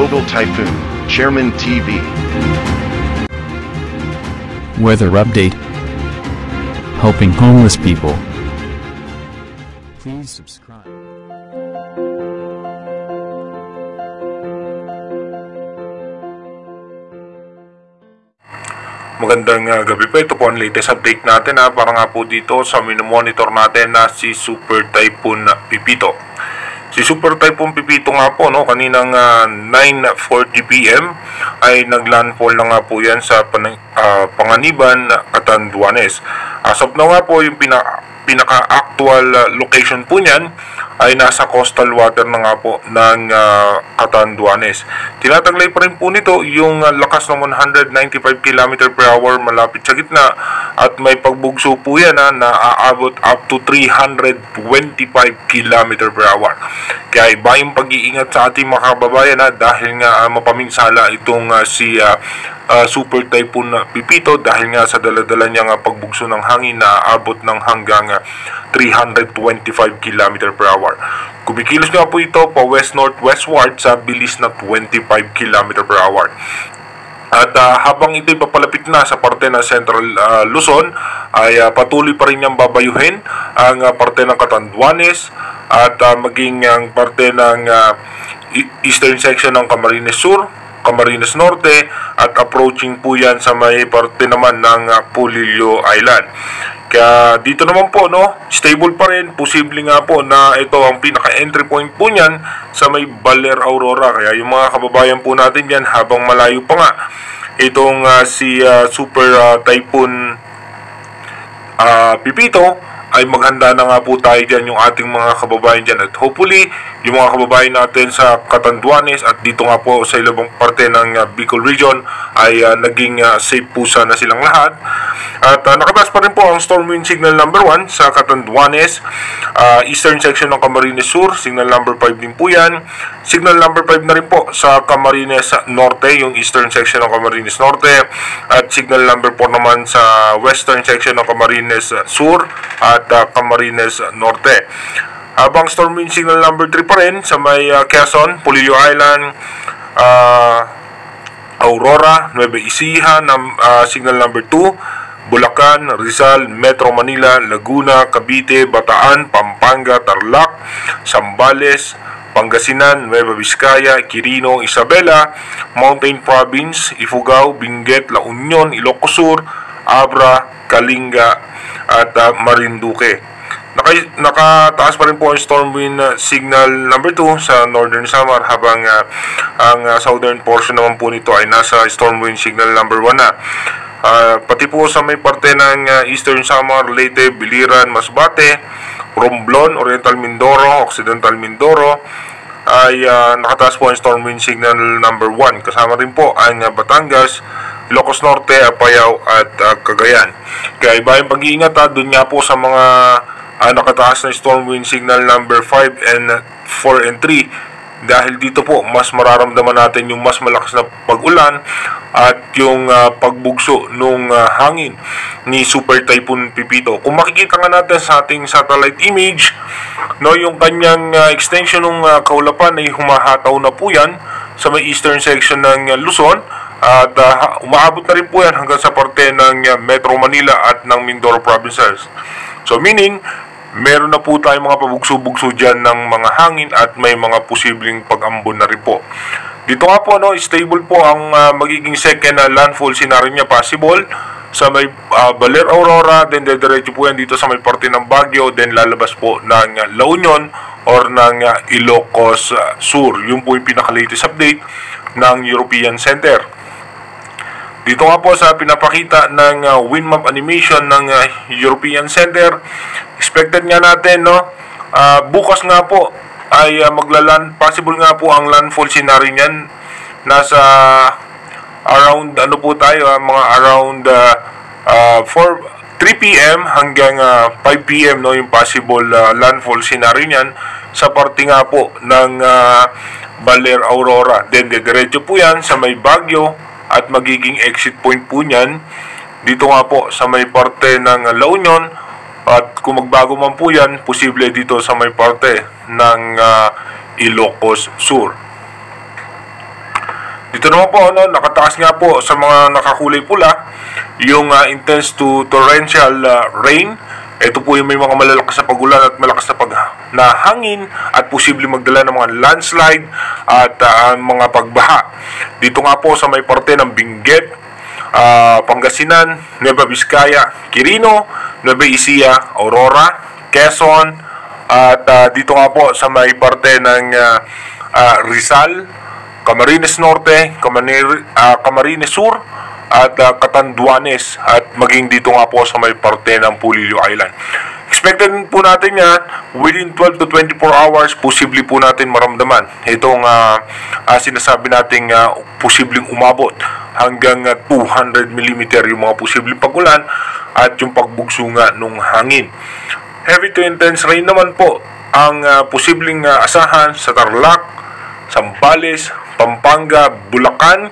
Global Typhoon, Chairman TV. Weather update. Helping homeless people. Please subscribe. Magandang gabi po. Ito po ang latest update natin para nga po dito sa minomonitor natin na si Super Typhoon Pipito. Si Super Typhoon Pipito nga po kaninang 9:40 PM ay naglandfall na nga po yan sa Panganiban, Catanduanes. As of now nga po yung pinaka-actual location po niyan ay nasa coastal water na nga po ng Catanduanes. Tinataglay pa rin po nito yung lakas ng 195 km per hour malapit sa gitna at may pagbugso po yan na aabot up to 325 km per hour. Kaya iba yung pag-iingat sa ating mga kababayan dahil nga mapaminsala itong si Super Typhoon Pipito dahil nga sa daladala niya pagbugso ng hangin na aabot ng hanggang 325 km per hour. Kumikilos nga po ito pa west-northwestward sa bilis na 25 km per hour. At habang ito'y papalapit na sa parte ng Central Luzon, ay patuloy pa rin niyang babayuhin ang parte ng Catanduanes at maging ang parte ng eastern section ng Camarines Sur, Camarines Norte at approaching po yan sa may parte naman ng Pulillo Island. Kaya dito naman po stable pa rin, posible nga po na ito ang pinaka-entry point po niyan sa may Baler Aurora. Kaya yung mga kababayan po natin diyan habang malayo pa nga itong si Super Typhoon Pipito ay maghanda na nga po tayo dyan yung ating mga kababayan dyan at hopefully yung mga kababayan natin sa Catanduanes at dito nga po sa ilabang parte ng Bicol region ay naging safe po sana silang lahat. At nakataas pa rin po ang storm wind signal number 1 sa Catanduanes, eastern section ng Camarines Sur, signal number 5 din po yan. Signal number 5 na rin po sa Camarines Norte, yung eastern section ng Camarines Norte, at signal number 4 naman sa western section ng Camarines Sur at Camarines Norte. Habang storm wind signal number 3 pa rin sa may Quezon, Pulillo Island, Aurora, Nueva Ecija, signal number 2, Bulacan, Rizal, Metro Manila, Laguna, Cavite, Bataan, Pampanga, Tarlac, Zambales, Pangasinan, Nueva Vizcaya, Quirino, Isabela, Mountain Province, Ifugao, Benguet, La Union, Ilocos Sur, Abra, Kalinga at Marinduque. Nakataas pa rin po ang storm wind signal number 2 sa Northern Samar habang ang southern portion naman po nito ay nasa storm wind signal number 1 na. Pati po sa may parte ng Eastern Samar, Leyte, Biliran, Masbate, Romblon, Oriental Mindoro, Occidental Mindoro ay nakataas po ang storm wind signal number 1. Kasama rin po ang Batangas, Ilocos Norte, Apayao at Cagayan. Kaya iba yung pag-iingat doon nga po sa mga nakataas na storm wind signal number 5 and 4 and 3 dahil dito po mas mararamdaman natin yung mas malakas na pag-ulan at yung pagbugso ng hangin ni Super Typhoon Pipito. Kung makikita nga natin sa ating satellite image, yung kanyang extension ng kaulapan ay humahataw na po yan sa may eastern section ng Luzon at umaabot na rin po yan hanggang sa parte ng Metro Manila at ng Mindoro provinces. So meaning, meron na po tayong mga pabugso-bugso dyan ng mga hangin at may mga posibleng pag-ambon na rin po. Dito nga po, stable po ang magiging second landfall scenario niya possible sa may Baler Aurora, then dediretso po yan dito sa may parte ng Baguio, then lalabas po ng La Union or ng Ilocos Sur. Yun po yung pinaka-latest update ng European Center. Dito nga po sa pinapakita ng wind map animation ng European Center, expected nga natin bukas nga po ay possible nga po ang landfall scenario niyan nasa around po tayo mga around 3 PM hanggang 5 PM yung possible landfall scenario niyan sa parte nga po ng Baler Aurora. Then diretso po yan sa may Baguio at magiging exit point po niyan dito nga po sa may parte ng La Union at kung magbago man po yan, posible dito sa may parte ng Ilocos Sur. Dito naman po, nakataas nga po sa mga nakakulay pula yung intense to torrential rain. Ito po yung may mga malalakas na pagulan at malakas na hangin at posibleng magdala ng mga landslide at mga pagbaha. Dito nga po sa may parte ng Benguet, Pangasinan, Nueva Vizcaya, Quirino, Nueva Ecija, Aurora, Quezon, at dito nga po sa may parte ng Rizal, Camarines Norte, Camarines Sur, at Catanduanes, at maging dito nga po sa may parte ng Pulilio Island. Expected po natin yan within 12 to 24 hours, posible po natin maramdaman itong sinasabi nating posibleng umabot hanggang 200 mm yung mga posibleng pagulan at yung pagbugso nga ng hangin. Heavy to intense rain naman po ang posibleng asahan sa Tarlac, Zambales, Pampanga, Bulacan,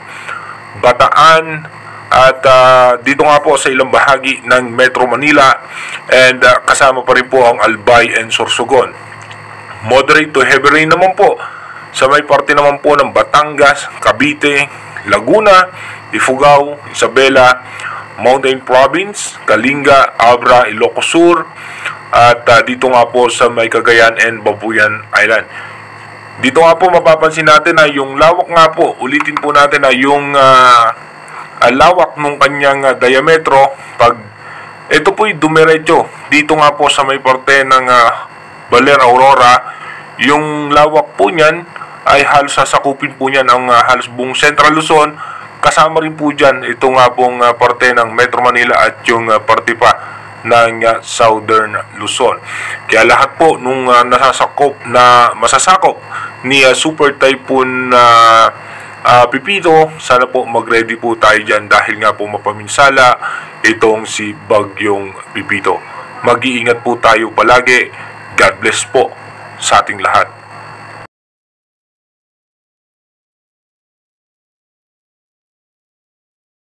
Bataan, at dito nga po sa ilang bahagi ng Metro Manila, and kasama pa rin po ang Albay and Sorsogon. Moderate to heavy rain naman po sa may parte naman po ng Batangas, Cavite, Laguna, Ifugao, Isabela, Mountain Province, Kalinga, Abra, Ilocos Sur, at dito nga po sa may Cagayan and Babuyan Island. Dito nga po mapapansin natin na yung lawak nga po, ulitin po natin na yung lawak ng kanyang diametro, pag ito po'y dumiretso dito nga po sa may parte ng Baler, Aurora, yung lawak po niyan ay halos sasakupin po niyan ang halos buong Central Luzon, kasama rin po dyan ito nga pong parte ng Metro Manila at yung parte pa ng Southern Luzon. Kaya lahat po nung masasakop ni Super Typhoon Pipito, sana po mag-ready po tayo dyan dahil nga po mapaminsala itong si Bagyong Pipito. Mag-iingat po tayo palagi. God bless po sa ating lahat.